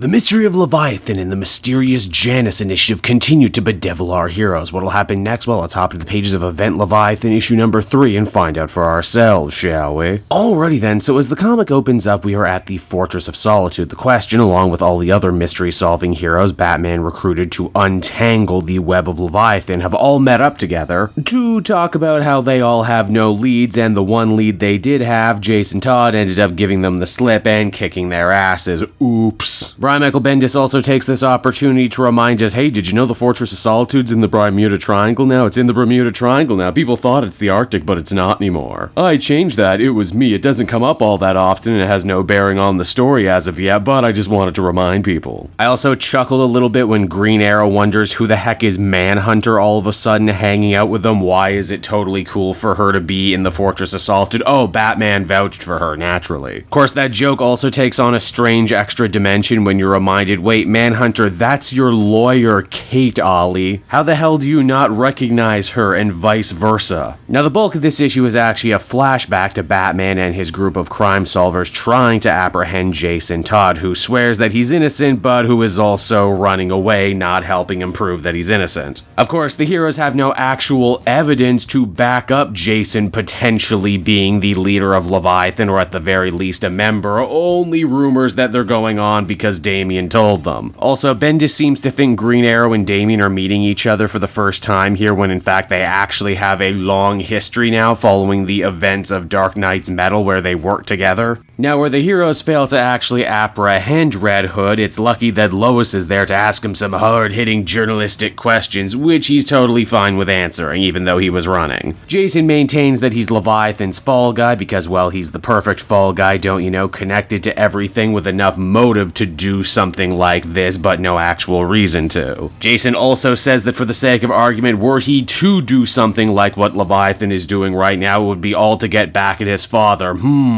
The mystery of Leviathan and the mysterious Janus initiative continue to bedevil our heroes. What'll happen next? Well, let's hop to the pages of Event Leviathan issue number 3 and find out for ourselves, shall we? Alrighty then, so as the comic opens up, we are at the Fortress of Solitude. The Question, along with all the other mystery-solving heroes Batman recruited to untangle the web of Leviathan, have all met up together to talk about how they all have no leads, and the one lead they did have, Jason Todd, ended up giving them the slip and kicking their asses. Oops. Brian Michael Bendis also takes this opportunity to remind us, hey, did you know the Fortress of Solitude's in the Bermuda Triangle now? It's in the Bermuda Triangle now. People thought it's the Arctic, but it's not anymore. I changed that. It was me. It doesn't come up all that often, and it has no bearing on the story as of yet, but I just wanted to remind people. I also chuckled a little bit when Green Arrow wonders who the heck is Manhunter all of a sudden hanging out with them. Why is it totally cool for her to be in the Fortress of Solitude? Oh, Batman vouched for her, naturally. Of course, that joke also takes on a strange extra dimension when you're reminded, wait, Manhunter, that's your lawyer, Kate Ollie. How the hell do you not recognize her, and vice versa? Now, the bulk of this issue is actually a flashback to Batman and his group of crime solvers trying to apprehend Jason Todd, who swears that he's innocent, but who is also running away, not helping him prove that he's innocent. Of course, the heroes have no actual evidence to back up Jason potentially being the leader of Leviathan, or at the very least a member, only rumors that they're going on because Damian told them. Also, Bendis seems to think Green Arrow and Damian are meeting each other for the first time here, when in fact they actually have a long history now following the events of Dark Knight's Metal where they work together. Now, where the heroes fail to actually apprehend Red Hood, it's lucky that Lois is there to ask him some hard-hitting journalistic questions, which he's totally fine with answering, even though he was running. Jason maintains that he's Leviathan's fall guy because, well, he's the perfect fall guy, don't you know, connected to everything with enough motive to do something like this, but no actual reason to. Jason also says that for the sake of argument, were he to do something like what Leviathan is doing right now, it would be all to get back at his father.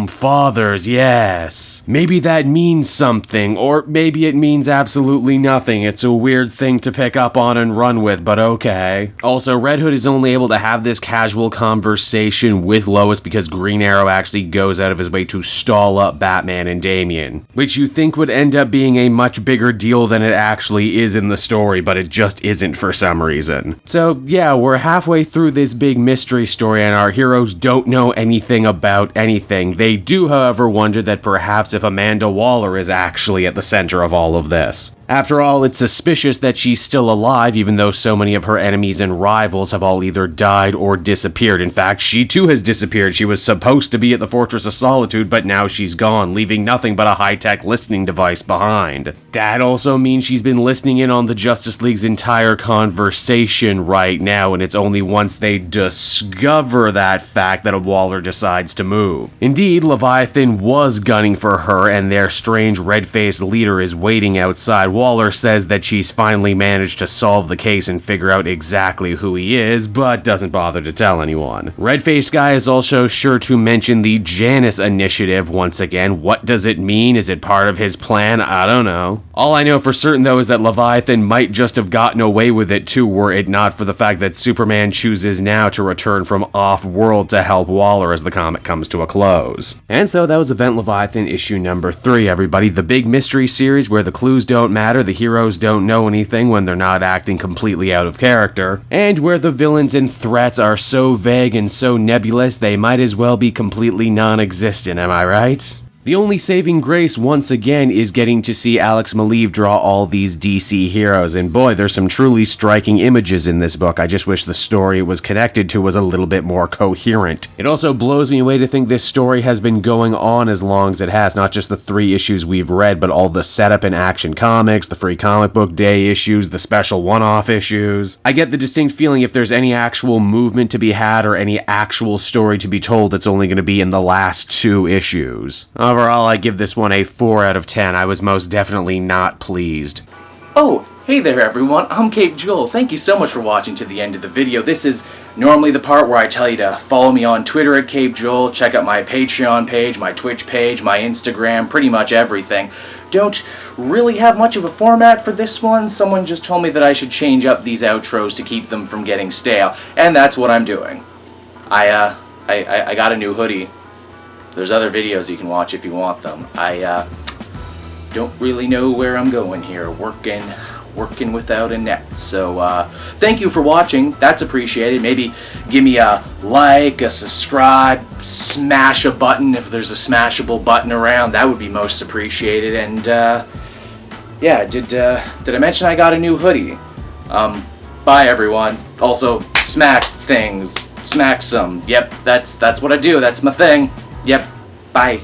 Fathers, yes. Maybe that means something, or maybe it means absolutely nothing. It's a weird thing to pick up on and run with, but okay. Also, Red Hood is only able to have this casual conversation with Lois because Green Arrow actually goes out of his way to stall up Batman and Damian, which you think would end up being a much bigger deal than it actually is in the story, but it just isn't for some reason. So yeah, we're halfway through this big mystery story and our heroes don't know anything about anything. They do, however, wonder that perhaps if Amanda Waller is actually at the center of all of this. After all, it's suspicious that she's still alive, even though so many of her enemies and rivals have all either died or disappeared. In fact, she too has disappeared. She was supposed to be at the Fortress of Solitude, but now she's gone, leaving nothing but a high-tech listening device behind. That also means she's been listening in on the Justice League's entire conversation right now, and it's only once they discover that fact that Waller decides to move. Indeed, Leviathan was gunning for her, and their strange red-faced leader is waiting outside. Waller says that she's finally managed to solve the case and figure out exactly who he is, but doesn't bother to tell anyone. Red-faced guy is also sure to mention the Janus initiative once again. What does it mean? Is it part of his plan? I don't know. All I know for certain, though, is that Leviathan might just have gotten away with it too, were it not for the fact that Superman chooses now to return from off-world to help Waller as the comic comes to a close. And so that was Event Leviathan issue number 3, everybody. The big mystery series where the clues don't matter, the heroes don't know anything when they're not acting completely out of character, and where the villains and threats are so vague and so nebulous they might as well be completely non-existent, am I right? The only saving grace, once again, is getting to see Alex Maleev draw all these DC heroes, and boy, there's some truly striking images in this book. I just wish the story it was connected to was a little bit more coherent. It also blows me away to think this story has been going on as long as it has, not just the 3 issues we've read, but all the setup in Action Comics, the Free Comic Book Day issues, the special one-off issues. I get the distinct feeling if there's any actual movement to be had or any actual story to be told, it's only going to be in the last 2 issues. Overall, I give this one a 4 out of 10. I was most definitely not pleased. Oh, hey there everyone, I'm Cape Joel. Thank you so much for watching to the end of the video. This is normally the part where I tell you to follow me on Twitter at Cape Joel, check out my Patreon page, my Twitch page, my Instagram, pretty much everything. Don't really have much of a format for this one. Someone just told me that I should change up these outros to keep them from getting stale, and that's what I'm doing. I got a new hoodie. There's other videos you can watch if you want them. don't really know where I'm going here. Working without a net. So thank you for watching. That's appreciated. Maybe give me a like, a subscribe, smash a button if there's a smashable button around. That would be most appreciated. And yeah, did I mention I got a new hoodie? Bye everyone. Also, smack things. Smack some. Yep, that's what I do. That's my thing. Yep. Bye.